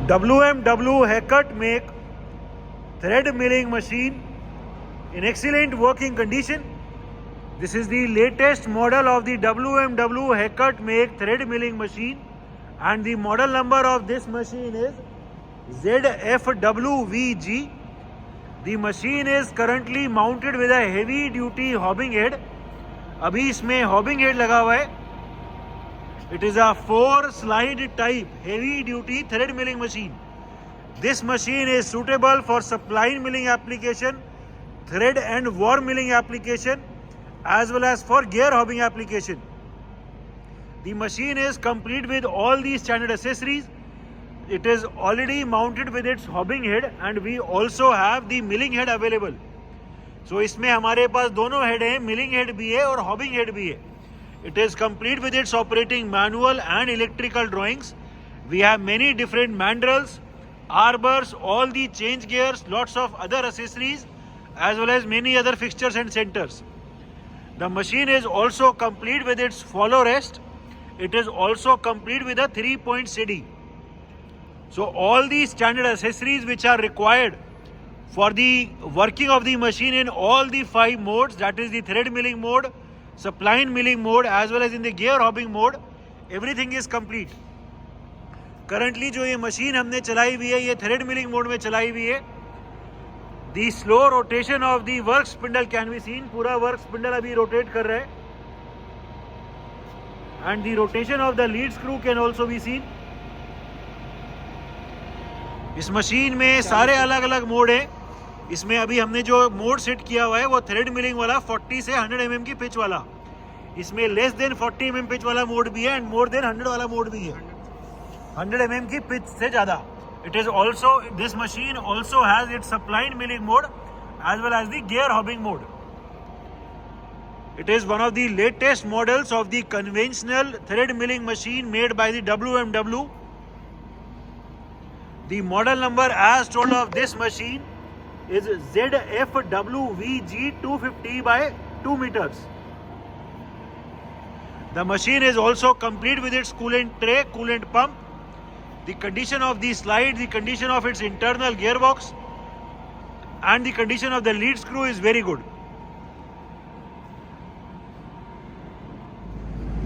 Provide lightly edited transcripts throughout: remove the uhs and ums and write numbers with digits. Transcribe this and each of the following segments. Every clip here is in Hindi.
WMW haircut make thread milling machine in excellent working condition. This is the latest model of the WMW haircut make thread milling machine, and the model number of this machine is ZFWVG. The machine is currently mounted with a heavy duty hobbing head. अभी इसमें hobbing head लगा हुआ है. It is a 4 slide type heavy duty thread milling machine. This machine is suitable for supply milling application, thread and worm milling application, as well as for gear hobbing application. The machine is complete with all the standard accessories. It is already mounted with its hobbing head, and we also have the milling head available. So इसमें हमारे पास दोनों हेड हैं, milling head भी है और hobbing head भी है. It is complete with its operating manual and electrical drawings. We have many different mandrels, arbors, all the change gears, lots of other accessories, as well as many other fixtures and centers. The machine is also complete with its follow rest. It is also complete with a 3-point CD. So all the standard accessories which are required for the working of the machine in all the 5 modes, that is the thread milling mode, supply milling mode, as well as in the gear hobbing mode, everything is complete. Currently जो ये machine हमने चलाई हुई है, ये thread milling mode में चलाई हुई है. The slow rotation of the work spindle can be seen. पूरा work spindle अभी rotate कर रहा है. And the rotation of the lead screw can also be seen. इस मशीन में सारे अलग अलग मोड हैं. इसमें अभी हमने जो मोड सेट किया हुआ है वो थ्रेड मिलिंग वाला 40 से 100 mm की पिच वाला. इसमें लेस देन 40 mm पिच वाला मोड भी है एंड मोर देन 100 वाला मोड भी है. 100 mm की पिच से ज़्यादा. It is also, this machine also has its supply milling mode as well as the gear hobbing mode. It is one of the latest models of the conventional thread milling machine made by the WMW. The model number as told of this machine is ZFWVG250 by 2 meters. The machine is also complete with its coolant tray, coolant pump. The condition of the slide, the condition of its internal gearbox, and the condition of the lead screw is very good.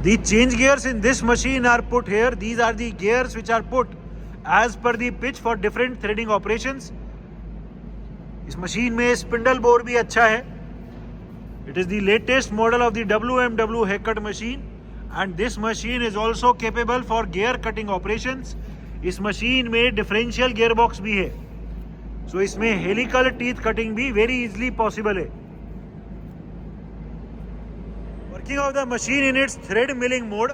The change gears in this machine are put here. These are the gears which are put as per the pitch for different threading operations. इस मशीन में स्पिंडल बोर भी अच्छा है. It is the latest model of the WMW haircut machine, and this machine is also capable for gear cutting operations. इस मशीन में डिफरेंशियल गियरबॉक्स भी है. सो इसमें हेलिकल टीथ कटिंग भी वेरी इजीली पॉसिबल है. Working of the machine in it's thread milling mode.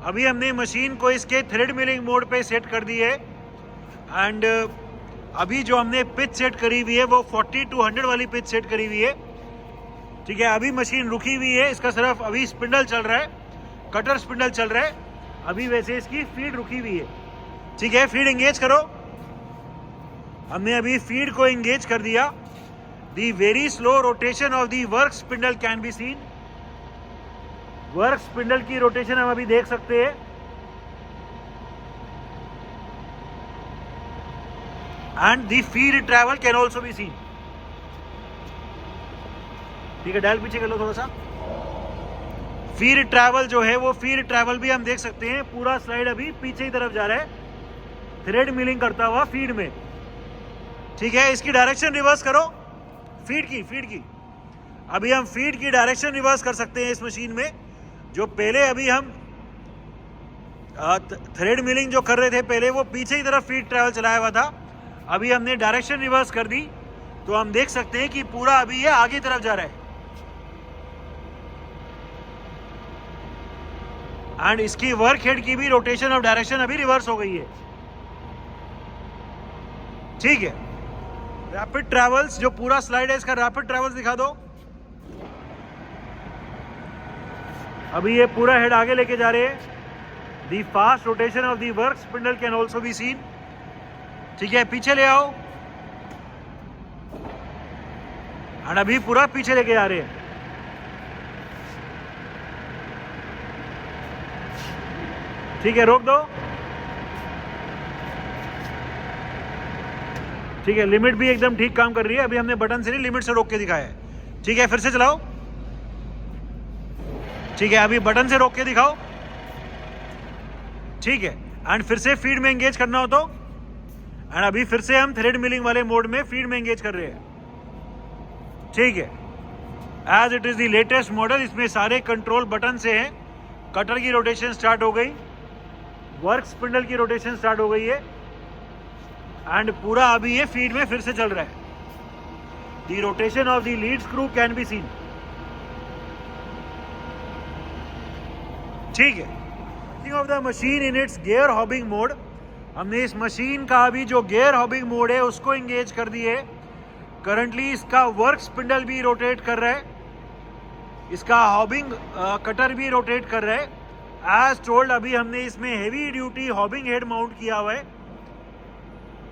अभी हमने मशीन को इसके थ्रेड मिलिंग मोड पे सेट कर दी है. एंड अभी जो हमने पिच सेट करी हुई है वो 40 to 100 वाली पिच सेट करी हुई है. ठीक है, अभी मशीन रुकी हुई है. इसका सिर्फ अभी स्पिंडल चल रहा है, कटर स्पिंडल चल रहा है. अभी वैसे इसकी फीड रुकी हुई है. ठीक है, फीड एंगेज करो. हमने अभी फीड को एंगेज कर दिया. दी very slow rotation of the work spindle can be scene. Work spindle की रोटेशन हम अभी देख सकते हैं. And the feed travel can also be seen. ठीक है, डायल पीछे कर लो थोड़ा सा. फीड ट्रैवल जो है वो फीड ट्रैवल भी हम देख सकते हैं. पूरा स्लाइड अभी पीछे की तरफ जा रहा है, थ्रेड मिलिंग करता हुआ फीड में. ठीक है, इसकी डायरेक्शन रिवर्स करो. फीड की अभी हम फीड की डायरेक्शन रिवर्स कर सकते हैं इस मशीन में. जो पहले अभी हम थ्रेड मिलिंग जो कर रहे थे पहले, वो पीछे की तरफ फीड ट्रैवल चलाया हुआ था. अभी हमने डायरेक्शन रिवर्स कर दी तो हम देख सकते हैं कि पूरा अभी ये आगे तरफ जा रहा है. एंड इसकी वर्क हेड की भी रोटेशन ऑफ डायरेक्शन अभी रिवर्स हो गई है. ठीक है, रैपिड ट्रैवल्स जो पूरा स्लाइड है इसका रैपिड ट्रैवल्स दिखा दो. अभी ये पूरा हेड आगे लेके जा रहे हैं. The fast rotation of the work spindle can also be seen. ठीक है, पीछे ले आओ. और अभी पूरा पीछे लेके जा रहे हैं. ठीक है, रोक दो. ठीक है, लिमिट भी एकदम ठीक काम कर रही है। अभी हमने बटन से नहीं, लिमिट से रोक के दिखाया है। ठीक है, फिर से चलाओ। ठीक है, अभी बटन से रोक के दिखाओ। ठीक है, एंड फिर से फीड में एंगेज करना हो तो, एंड अभी फिर से हम थ्रेड मिलिंग वाले मोड में फीड में एंगेज कर रहे हैं। ठीक है, as it is the latest model, इसमें सारे कंट्रोल बटन से हैं। कटर की रोटेशन स्टार्ट हो गई, वर्क स्पिंडल की रोटेशन स्टार्ट हो गई है, एंड पूरा अभी ये फीड में फिर से चल रहा है। The rotation of the lead screw can be seen. ठीक है, of the machine in its gear hobbing mode, हमने इस मशीन का अभी जो गियर हॉबिंग मोड है उसको एंगेज कर दिए। करंटली इसका वर्क स्पिंडल भी रोटेट कर रहा है, इसका हॉबिंग कटर भी रोटेट कर रहा है। एज टोल्ड, अभी हमने इसमें heavy duty hobbing head mount किया हुआ है,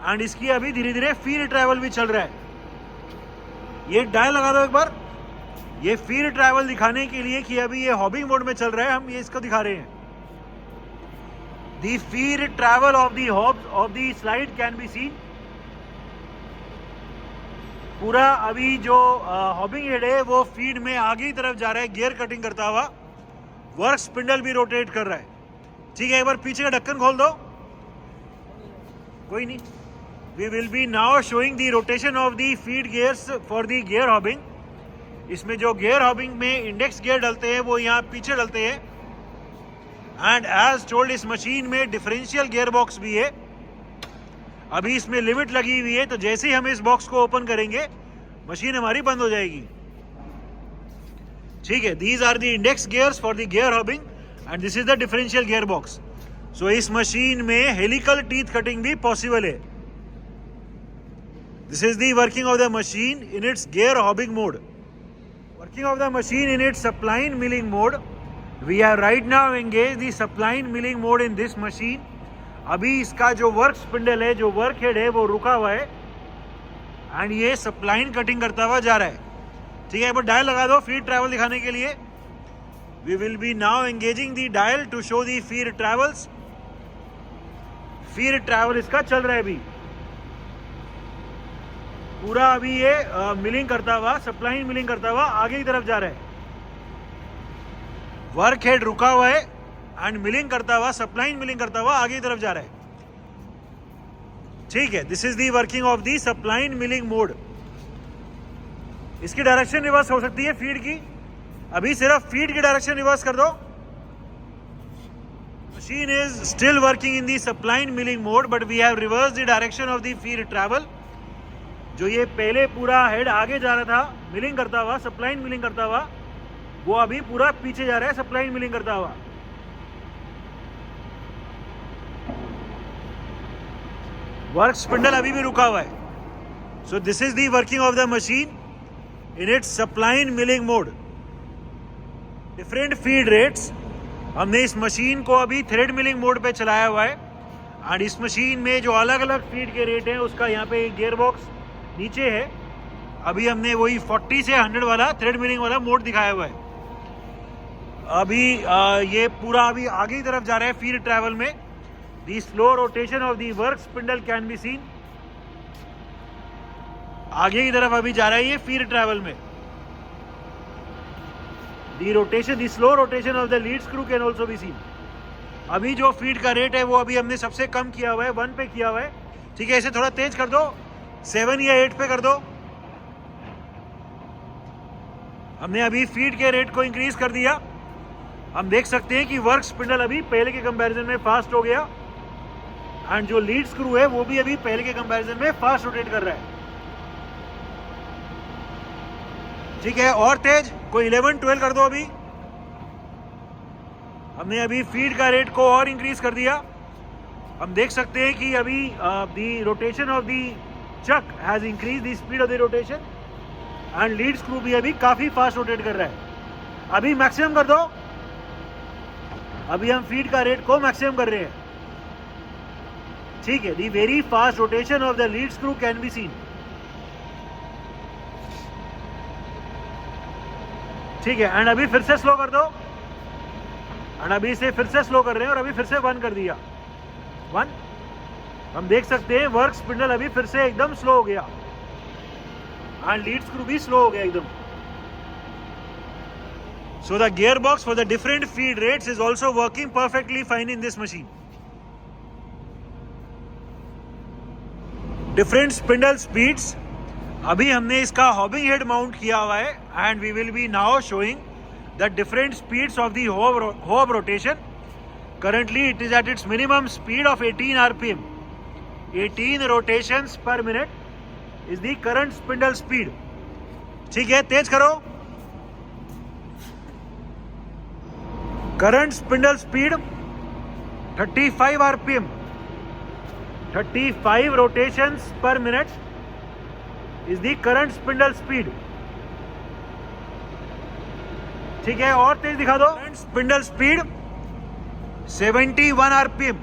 एंड इसकी अभी धीरे धीरे फीड ट्रैवल भी चल रहा है। ये डायल लगा दो एक बार। ये फीड ट्रैवल दिखाने के लिए कि अभी ये हॉबिंग मोड में चल रहा है, हम ये इसको दिखा रहे हैं। The feed travel of the hobs of the slide can be seen। पूरा अभी जो हॉबिंग हेड है वो फीड में आगे की तरफ जा रहा है, गियर कटिंग करता हुआ। वर्क स्पिंडल भी रोटेट कर रहा है। ठीक है, एक बार पीछे का ढक्कन खोल दो। कोई नहीं, we will be now showing the rotation of the feed gears for the gear hobbing. इसमें जो गियर हॉबिंग में इंडेक्स गियर डलते हैं वो यहाँ पीछे डलते हैं, एंड एज टोल्ड इस मशीन में डिफरेंशियल गियर बॉक्स भी है। अभी इसमें लिमिट लगी हुई है, तो जैसे ही हम इस बॉक्स को ओपन करेंगे मशीन हमारी बंद हो जाएगी। ठीक है, these are the index gears for the gear hobbing and this is the differential gear box. So इस मशीन में हेलिकल टीथ कटिंग भी पॉसिबल है। This is the working of the machine in its gear hobbing mode. Working of the machine in its spline milling mode. We are right now engaged the suppline milling mode in this machine। अभी इसका जो वर्क स्पिंडल है, जो वर्क हेड है, वो रुका हुआ है, एंड ये सप्लाइन कटिंग करता हुआ जा रहा है। ठीक है, एक बार डायल लगा दो फीड ट्रैवल दिखाने के लिए। We will be now engaging the dial to show the feed travels। Feed travel इसका चल रहा है अभी पूरा। अभी ये मिलिंग करता हुआ, सप्लाइन मिलिंग करता हुआ आगे की तरफ जा रहा है। वर्क हेड रुका हुआ है एंड मिलिंग करता हुआ, सप्लाइन मिलिंग करता हुआ आगे की तरफ जा रहा है। ठीक है, this is the working of the spline milling mode. इसकी डायरेक्शन रिवर्स हो सकती है फीड की। अभी सिर्फ फीड की डायरेक्शन रिवर्स कर दो। Machine is still working in the spline milling mode, but we have reverse the direction of the feed travel. जो ये पहले पूरा हेड आगे जा रहा था मिलिंग करता हुआ, सप्लाइन मिलिंग करता हुआ, वो अभी पूरा पीछे जा रहा है सप्लाइन मिलिंग करता हुआ। वर्क स्पिंडल अभी भी रुका हुआ है। So this is the working of the machine in its spline milling mode. Different feed rates. हमने इस मशीन को अभी थ्रेड मिलिंग मोड पे चलाया हुआ है, और इस मशीन में जो अलग अलग फीड के रेट हैं उसका यहाँ पे गियर बॉक्स नीचे है। अभी हमने वही 40 से 100 वाला थ्रेड मिलिंग वाला मोड दिखाया हुआ है। अभी ये पूरा अभी आगे की तरफ जा रहा है फीड ट्रैवल में। The slow rotation of the work spindle can be seen. आगे की तरफ अभी जा रहा है ये फीड ट्रैवल में। The rotation, the slow rotation of the lead screw can also be seen. अभी जो फीड का रेट है वो अभी हमने सबसे कम किया हुआ है, 1 पे किया हुआ है। ठीक है, इसे थोड़ा तेज कर दो, 7 या 8 पे कर दो। हमने अभी फीड के रेट को इंक्रीज कर दिया। हम देख सकते हैं कि वर्क स्पिंडल अभी पहले के कंपैरिजन में फास्ट हो गया, एंड जो लीड स्क्रू है वो भी अभी पहले के कंपैरिजन में फास्ट रोटेट कर रहा है। ठीक है, और तेज, कोई 11-12 कर दो। अभी हमने अभी फीड का रेट को और इंक्रीज कर दिया। हम देख सकते हैं कि अभी the rotation of the chuck has increase the speed of the rotation, and lead screw भी अभी काफी फास्ट रोटेट कर रहा है। अभी मैक्सिमम कर दो। अभी हम फीड का रेट को मैक्सिमम कर रहे हैं। ठीक है, दी very fast rotation of the lead screw can be seen. ठीक है, एंड अभी फिर से स्लो कर दो, एंड अभी इसे फिर से स्लो कर रहे हैं, और अभी फिर से 1 कर दिया। 1 हम देख सकते हैं वर्क स्पिंडल अभी फिर से एकदम स्लो हो गया एंड लीड स्क्रू भी स्लो हो गया एकदम. So the gearbox for the different feed rates is also working perfectly fine in this machine. Different spindle speeds. अभी हमने इसका हॉबिंग हेड माउंट किया हुआ है and we will be now showing the different speeds of the hob rotation. Currently it is at its minimum speed of 18 rpm. 18 rotations per minute is the current spindle speed. ठीक है, तेज करो. Current spindle speed 35 rpm. 35 rotations per minute is the current spindle speed. ठीक है, और तेज दिखा दो. Current spindle speed 71 rpm.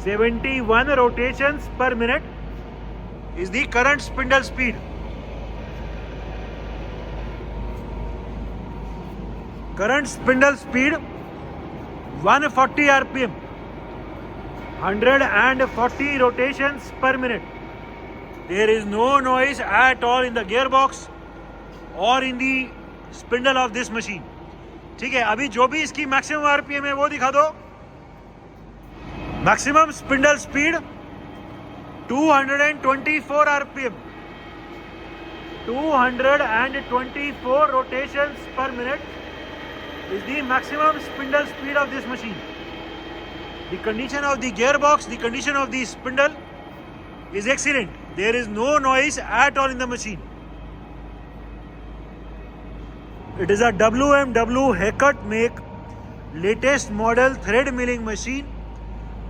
71 rotations per minute is the current spindle speed. Current spindle speed 140 rpm. 140 rotations per minute. There is no noise at all in the gearbox or in the spindle of this machine. ठीक है, अभी जो भी इसकी मैक्सिमम आरपीएम है वो दिखा दो. Maximum spindle speed 224 RPM. 224 rotations per minute is the maximum spindle speed of this machine. The condition of the gearbox, the condition of the spindle is excellent. There is no noise at all in the machine. It is a WMW Heckert make latest model thread milling machine,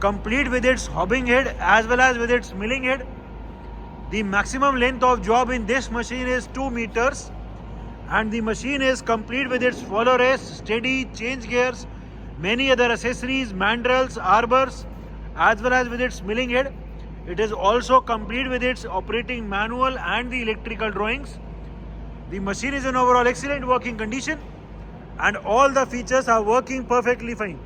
complete with its hobbing head as well as with its milling head. The maximum length of job in this machine is 2 meters and the machine is complete with its follow race, steady, change gears, many other accessories, mandrels, arbors as well as with its milling head. It is also complete with its operating manual and the electrical drawings. The machine is in overall excellent working condition and all the features are working perfectly fine.